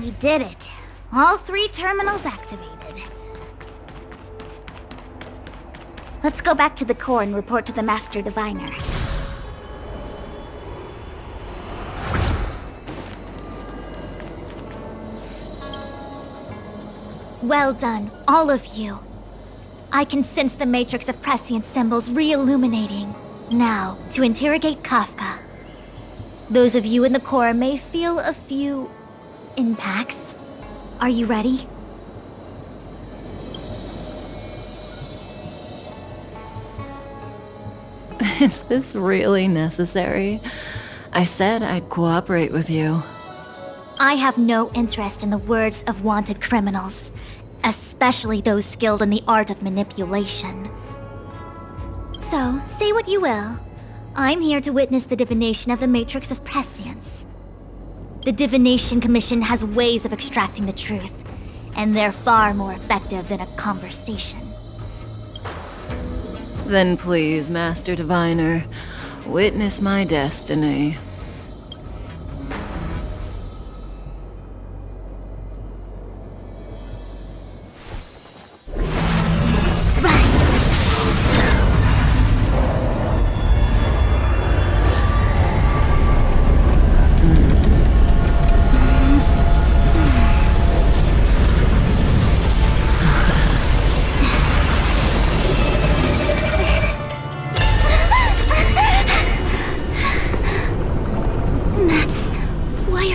We did it. All 3 terminals activated. Let's go back to the core and report to the Master Diviner. Well done, all of you. I can sense the matrix of prescient symbols re-illuminating. Now, to interrogate Kafka. Those of you in the core may feel a few impacts. Are you ready? Is this really necessary? I said I'd cooperate with you. I have no interest in the words of wanted criminals, especially those skilled in the art of manipulation. So, say what you will. I'm here to witness the divination of the Matrix of Prescience. The Divination Commission has ways of extracting the truth, and they're far more effective than a conversation. Then please, Master Diviner, witness my destiny.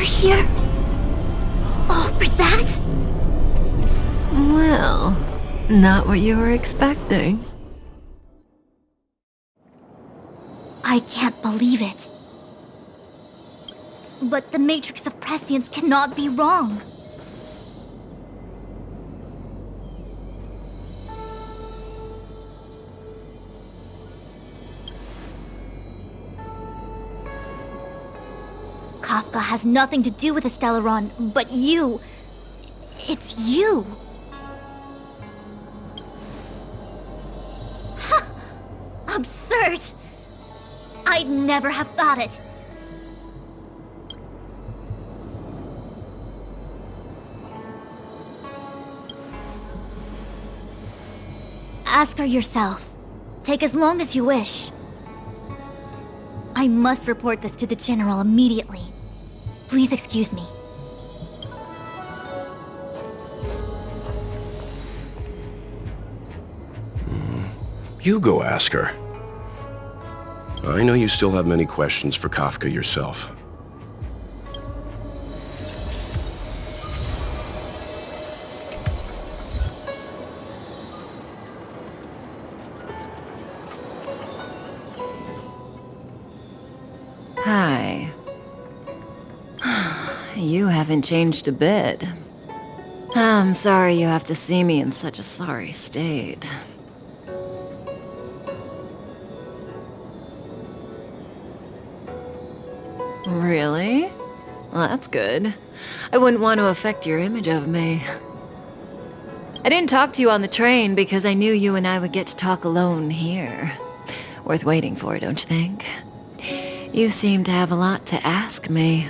Here? All for that? Well, not what you were expecting. I can't believe it. But the Matrix of Prescience cannot be wrong. Kafka has nothing to do with the Stellaron, but you... It's you! Absurd! I'd never have thought it. Ask her yourself. Take as long as you wish. I must report this to the General immediately. Please excuse me. You go ask her. I know you still have many questions for Kafka yourself. Hi. You haven't changed a bit. I'm sorry you have to see me in such a sorry state. Really? Well, that's good. I wouldn't want to affect your image of me. I didn't talk to you on the train because I knew you and I would get to talk alone here. Worth waiting for, don't you think? You seem to have a lot to ask me.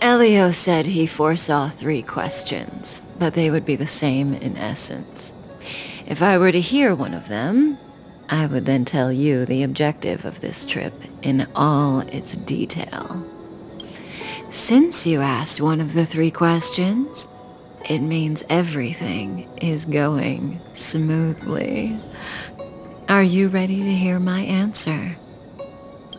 Elio said he foresaw 3 questions, but they would be the same in essence. If I were to hear one of them, I would then tell you the objective of this trip in all its detail. Since you asked one of the 3 questions, it means everything is going smoothly. Are you ready to hear my answer?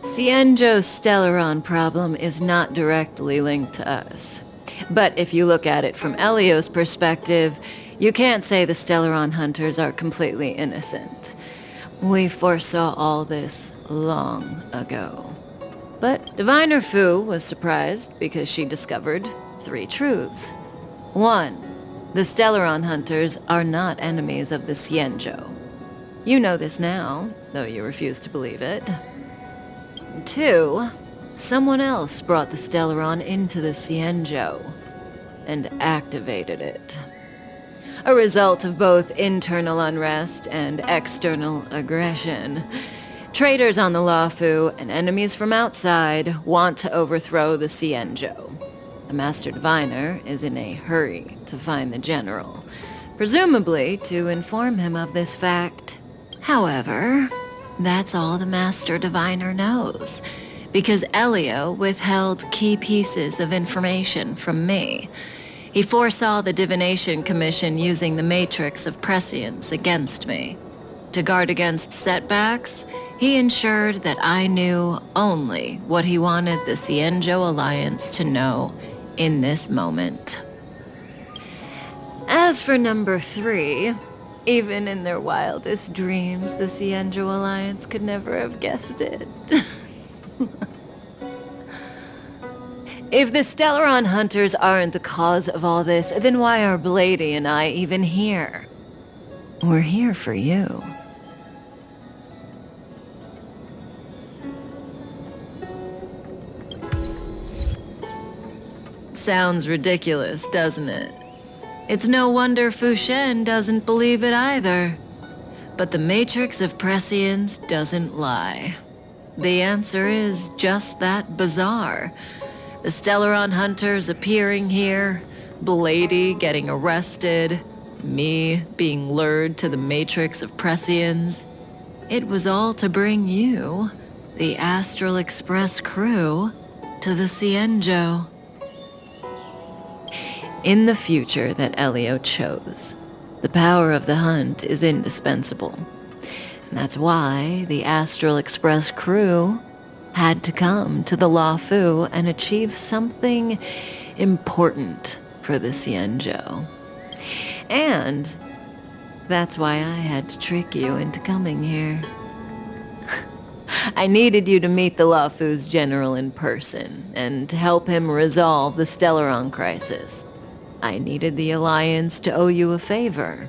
Cienjo's Stellaron problem is not directly linked to us. But if you look at it from Elio's perspective, you can't say the Stellaron hunters are completely innocent. We foresaw all this long ago. But Diviner Fu was surprised because she discovered 3 truths. 1. The Stellaron hunters are not enemies of the Cienjo. You know this now, though you refuse to believe it. 2. Someone else brought the Stellaron into the Cienjo and activated it. A result of both internal unrest and external aggression. Traitors on the Luofu and enemies from outside want to overthrow the Xianzhou. The Master Diviner is in a hurry to find the General, presumably to inform him of this fact. However, that's all the Master Diviner knows, because Elio withheld key pieces of information from me. He foresaw the Divination Commission using the matrix of prescience against me. To guard against setbacks, he ensured that I knew only what he wanted the Xianzhou Alliance to know in this moment. As for number 3, even in their wildest dreams, the Xianzhou Alliance could never have guessed it. If the Stellaron Hunters aren't the cause of all this, then why are Blady and I even here? We're here for you. Sounds ridiculous, doesn't it? It's no wonder Fu Shen doesn't believe it either. But the Matrix of Prescience doesn't lie. The answer is just that bizarre. The Stellaron Hunters appearing here, Blady getting arrested, me being lured to the Matrix of Prescience. It was all to bring you, the Astral Express crew, to the Xianzhou. In the future that Elio chose, the power of the hunt is indispensable. And that's why the Astral Express crew had to come to the Luofu and achieve something important for the Xianzhou. And that's why I had to trick you into coming here. I needed you to meet the Luofu's general in person and to help him resolve the Stellaron crisis. I needed the Alliance to owe you a favor.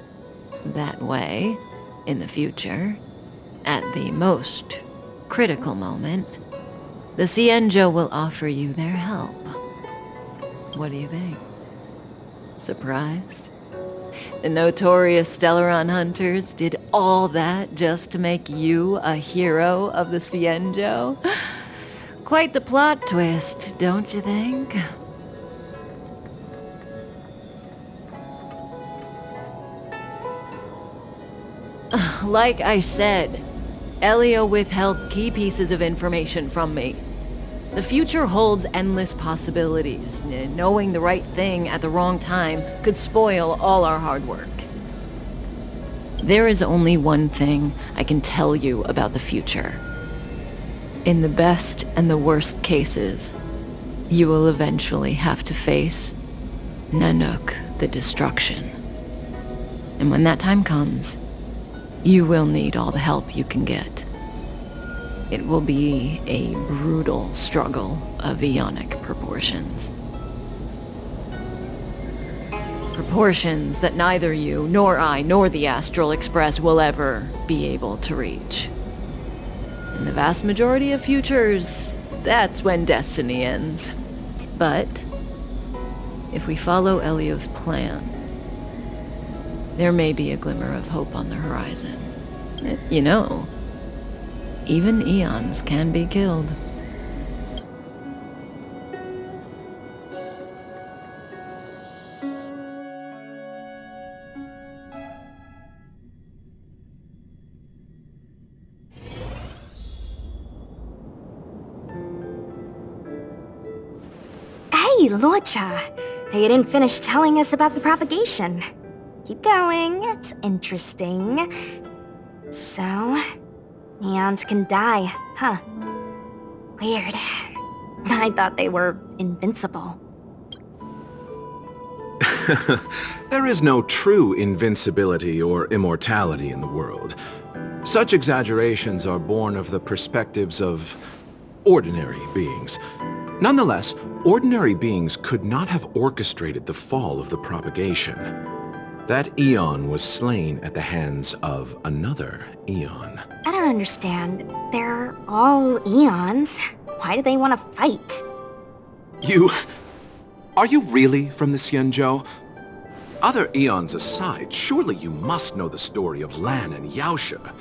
That way, in the future, at the most critical moment, the Xianzhou will offer you their help. What do you think? Surprised? The notorious Stellaron Hunters did all that just to make you a hero of the Xianzhou? Quite the plot twist, don't you think? Like I said, Elio withheld key pieces of information from me. The future holds endless possibilities. Knowing the right thing at the wrong time could spoil all our hard work. There is only one thing I can tell you about the future. In the best and the worst cases, you will eventually have to face Nanook the Destruction. And when that time comes, you will need all the help you can get. It will be a brutal struggle of eonic proportions. Proportions that neither you, nor I, nor the Astral Express will ever be able to reach. In the vast majority of futures, that's when destiny ends. But if we follow Elio's plan, there may be a glimmer of hope on the horizon. You know, even eons can be killed. Hey, Luocha! You didn't finish telling us about the propagation. Keep going, it's interesting. So, eons can die, huh? Weird. I thought they were invincible. There is no true invincibility or immortality in the world. Such exaggerations are born of the perspectives of ordinary beings. Nonetheless, ordinary beings could not have orchestrated the fall of the propagation. That eon was slain at the hands of another eon. I don't understand. They're all eons. Why do they want to fight? Are you really from the Xianzhou? Other eons aside, surely you must know the story of Lan and Yaosha.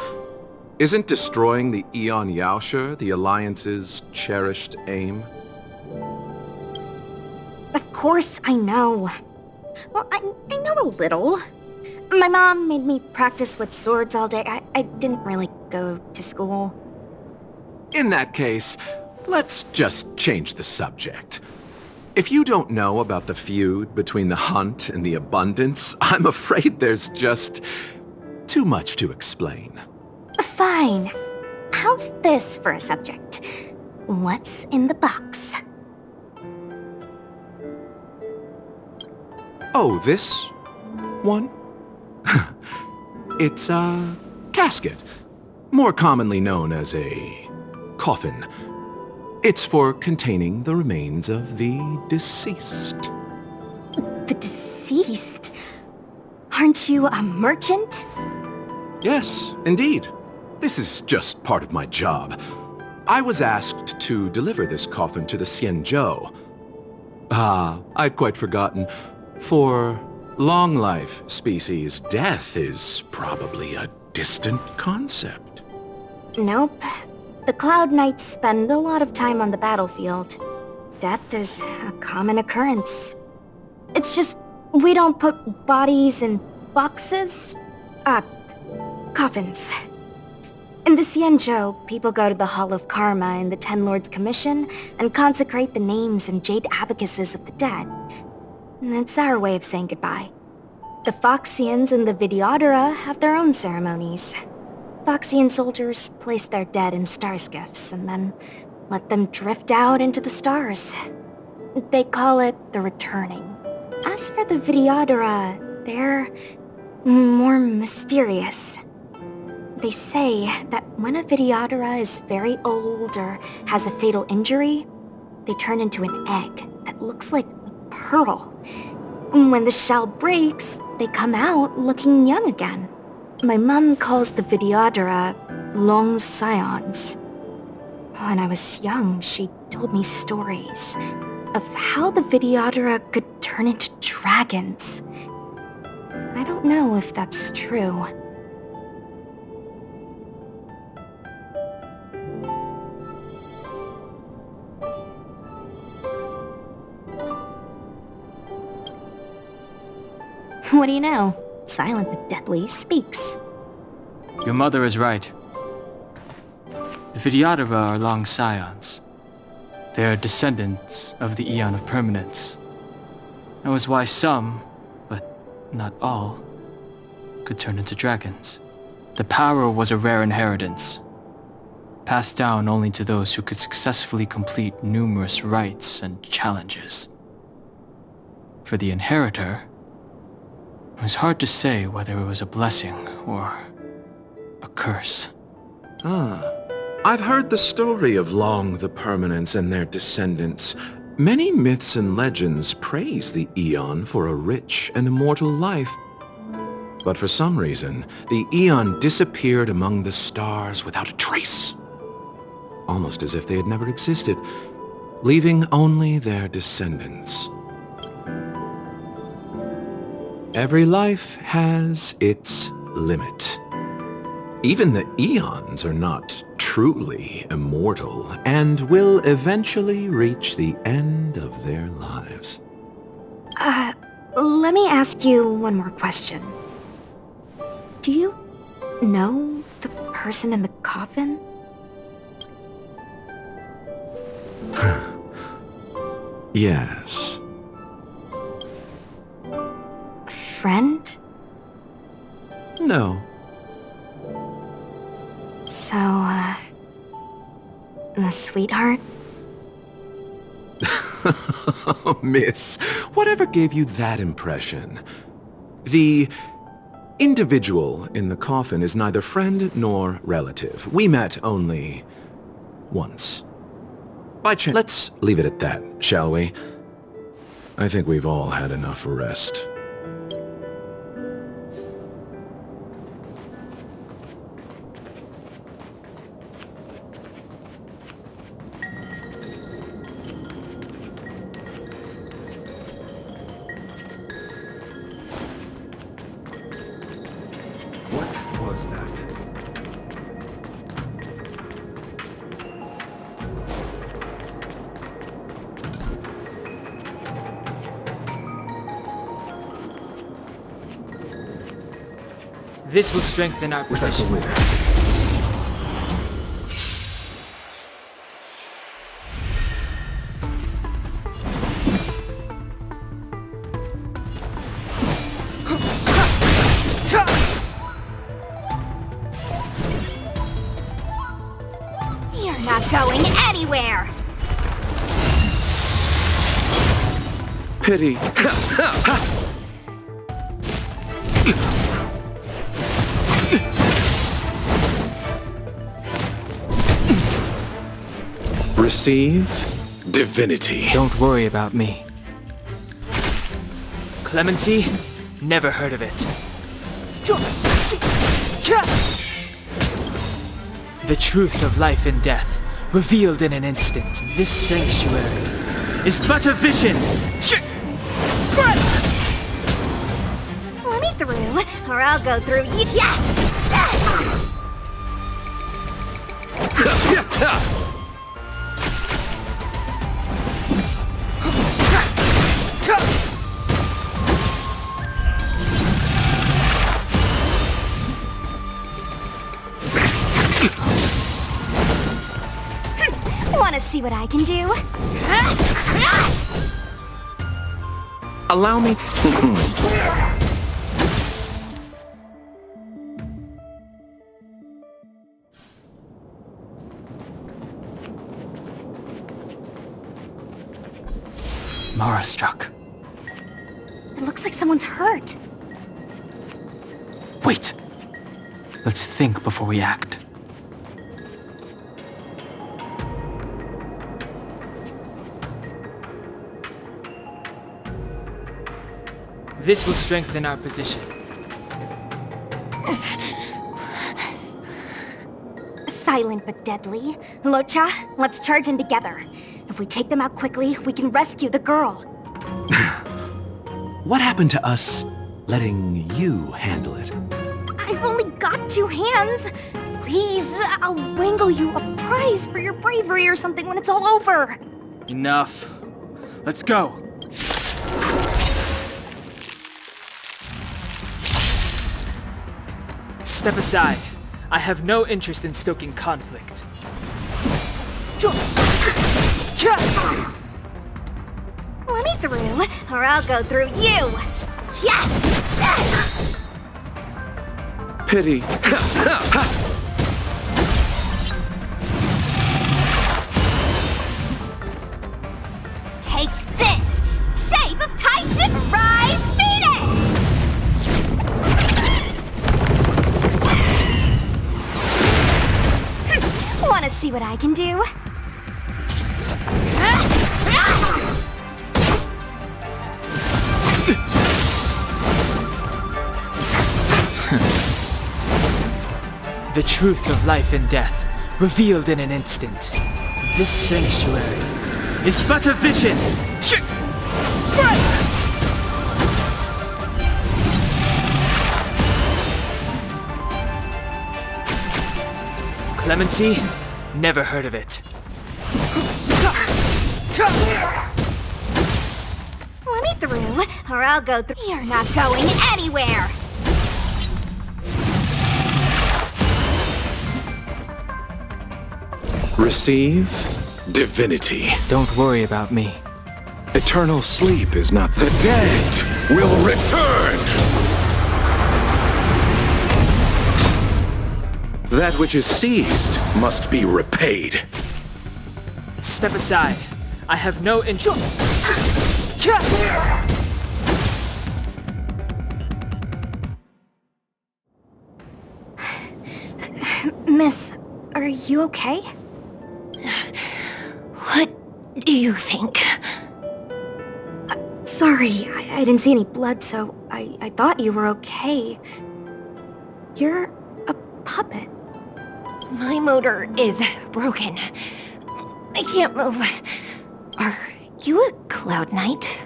Isn't destroying the Aeon Yaoshe the Alliance's cherished aim? Of course I know. Well, I know a little. My mom made me practice with swords all day. I didn't really go to school. In that case, let's just change the subject. If you don't know about the feud between the Hunt and the Abundance, I'm afraid there's just too much to explain. Fine. How's this for a subject? What's in the box? Oh, this one? It's a casket, more commonly known as a coffin. It's for containing the remains of the deceased. The deceased? Aren't you a merchant? Yes, indeed. This is just part of my job. I was asked to deliver this coffin to the Xianzhou. I'd quite forgotten. For long life species, death is probably a distant concept. Nope. The Cloud Knights spend a lot of time on the battlefield. Death is a common occurrence. It's just, we don't put bodies in boxes? Coffins. In the Xianzhou, people go to the Hall of Karma in the Ten Lords Commission and consecrate the names and jade abacuses of the dead. It's our way of saying goodbye. The Foxians and the Videodora have their own ceremonies. Foxian soldiers place their dead in star skiffs and then let them drift out into the stars. They call it the returning. As for the Videodora, they're more mysterious. They say that when a Videodora is very old or has a fatal injury, they turn into an egg that looks like a pearl. When the shell breaks, they come out looking young again. My mom calls the Videodora long scions. When I was young, she told me stories of how the Videodora could turn into dragons. I don't know if that's true. What do you know? Silent but deadly speaks. Your mother is right. The Videodora are long scions. They are descendants of the Aeon of Permanence. That was why some, but not all, could turn into dragons. The power was a rare inheritance, passed down only to those who could successfully complete numerous rites and challenges. For the inheritor, it was hard to say whether it was a blessing or a curse. I've heard the story of Long the Permanence and their descendants. Many myths and legends praise the Aeon for a rich and immortal life. But for some reason, the Aeon disappeared among the stars without a trace. Almost as if they had never existed, leaving only their descendants. Every life has its limit. Even the Aeons are not truly immortal and will eventually reach the end of their lives. Let me ask you one more question. Do you know the person in the coffin? Yes. Friend? No. So, a sweetheart? Miss, whatever gave you that impression? The individual in the coffin is neither friend nor relative. We met only once. By chance. Let's leave it at that, shall we? I think we've all had enough rest. What was that? This will strengthen our Without the position. winner. You're not going anywhere! Pity. Receive divinity. Don't worry about me. Clemency? Never heard of it. The truth of life and death, revealed in an instant. This sanctuary is but a vision! Let me through, or I'll go through you. Yes! Want to see what I can do? Allow me. Mara struck. It looks like someone's hurt. Wait! Let's think before we act. This will strengthen our position. Silent but deadly. Locha, let's charge in together. If we take them out quickly, we can rescue the girl. What happened to us letting you handle it? I've only got 2 hands. Please, I'll wangle you a prize for your bravery or something when it's all over. Enough. Let's go. Step aside. I have no interest in stoking conflict. Let me through, or I'll go through you. Yes! Pity. Take this! Shape of Tyson Rise Venus! Wanna see what I can do? The truth of life and death, revealed in an instant. This sanctuary is but a vision! Clemency? Never heard of it. Let me through, or I'll go through. You're not going anywhere! Receive divinity. Don't worry about me. Eternal sleep is not the dead will return. That which is seized must be repaid. Step aside. I have no interest. Miss, are you okay? What do you think? Sorry, I didn't see any blood, so I thought you were okay. You're a puppet. My motor is broken. I can't move. Are you a Cloud Knight?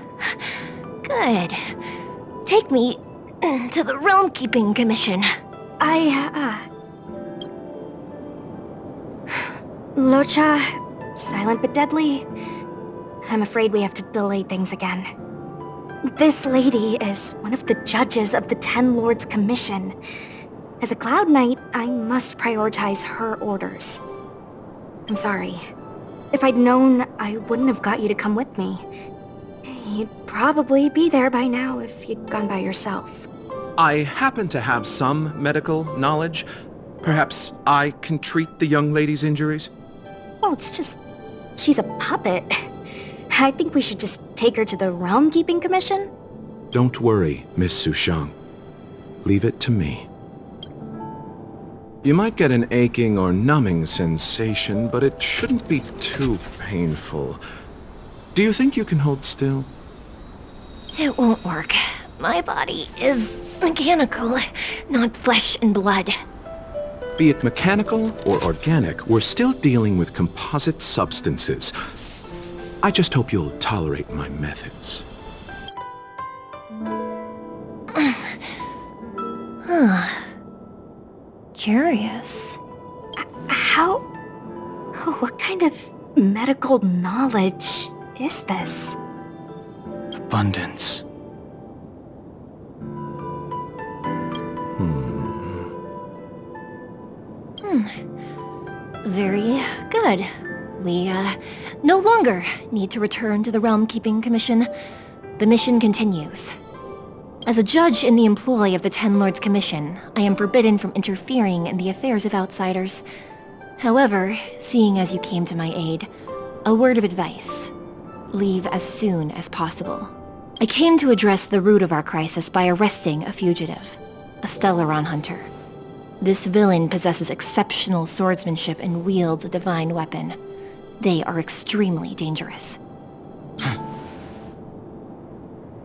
Good. Take me to the Realm Keeping Commission. Locha, silent but deadly. I'm afraid we have to delay things again. This lady is one of the judges of the Ten Lords Commission. As a Cloud Knight, I must prioritize her orders. I'm sorry. If I'd known, I wouldn't have got you to come with me. You'd probably be there by now if you'd gone by yourself. I happen to have some medical knowledge. Perhaps I can treat the young lady's injuries? Well, it's just... she's a puppet. I think we should just take her to the Realm Keeping Commission. Don't worry, Miss Sushang. Leave it to me. You might get an aching or numbing sensation, but it shouldn't be too painful. Do you think you can hold still? It won't work. My body is mechanical, not flesh and blood. Be it mechanical or organic, we're still dealing with composite substances. I just hope you'll tolerate my methods. Curious. How... what kind of medical knowledge is this? Abundance. Very good. We, no longer need to return to the Realm Keeping Commission. The mission continues. As a judge in the employ of the Ten Lords Commission, I am forbidden from interfering in the affairs of outsiders. However, seeing as you came to my aid, a word of advice. Leave as soon as possible. I came to address the root of our crisis by arresting a fugitive, a Stellaron hunter. This villain possesses exceptional swordsmanship and wields a divine weapon. They are extremely dangerous.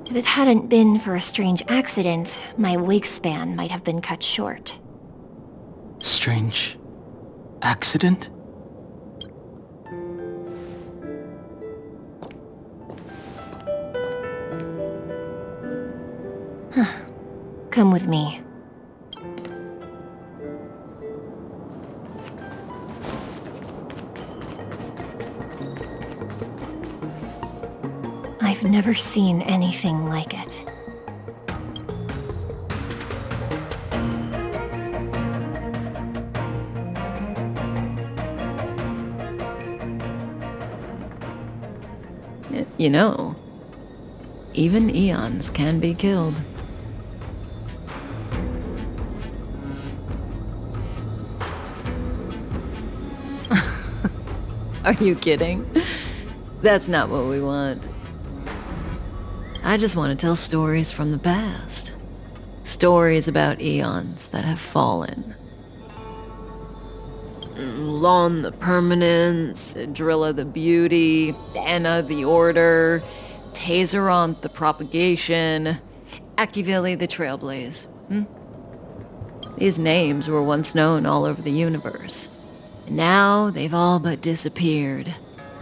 If it hadn't been for a strange accident, my wakespan might have been cut short. Strange accident? Come with me. I've never seen anything like it. You know, even eons can be killed. Are you kidding? That's not what we want. I just want to tell stories from the past. Stories about eons that have fallen. Lon the Permanence, Drilla the Beauty, Anna the Order, Tazeronth the Propagation, Akivili the Trailblaze. These names were once known all over the universe. And now they've all but disappeared,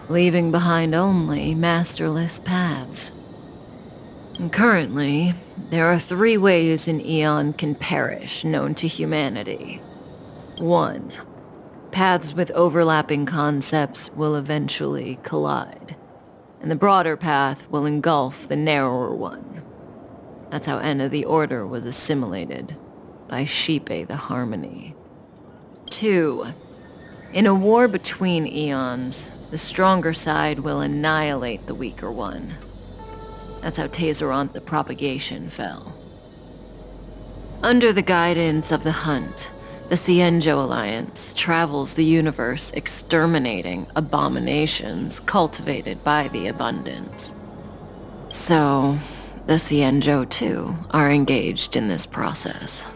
leaving behind only masterless paths. And currently, there are 3 ways an eon can perish known to humanity. 1. Paths with overlapping concepts will eventually collide, and the broader path will engulf the narrower one. That's how Enna the Order was assimilated, by Sheepe the Harmony. 2. In a war between eons, the stronger side will annihilate the weaker one. That's how Tazeronth the Propagation fell. Under the guidance of the Hunt, the Cienjo Alliance travels the universe exterminating abominations cultivated by the Abundance. So, the Cienjo too are engaged in this process.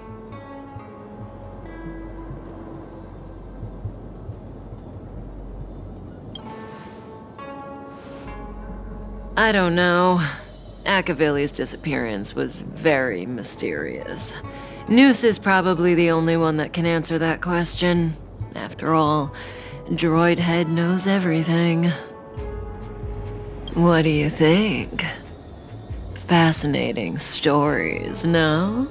I don't know. Akavili's disappearance was very mysterious. Noose is probably the only one that can answer that question. After all, Droid Head knows everything. What do you think? Fascinating stories, no?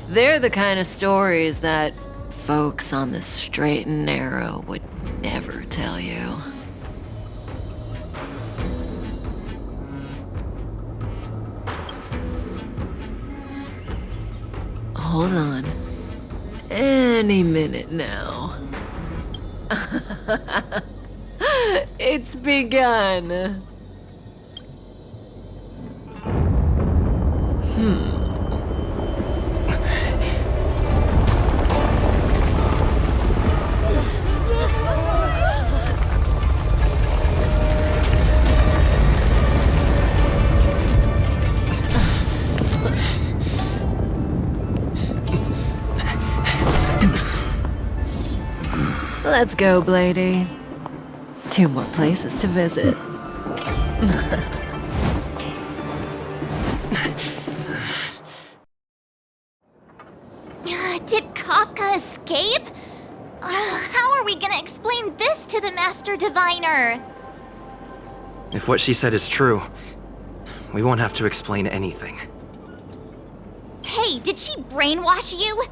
They're the kind of stories that folks on the straight and narrow would never tell you. hold on. Any minute now. It's begun. Let's go, Blady. 2 more places to visit. Did Kafka escape? How are we gonna explain this to the Master Diviner? If what she said is true, we won't have to explain anything. Hey, did she brainwash you?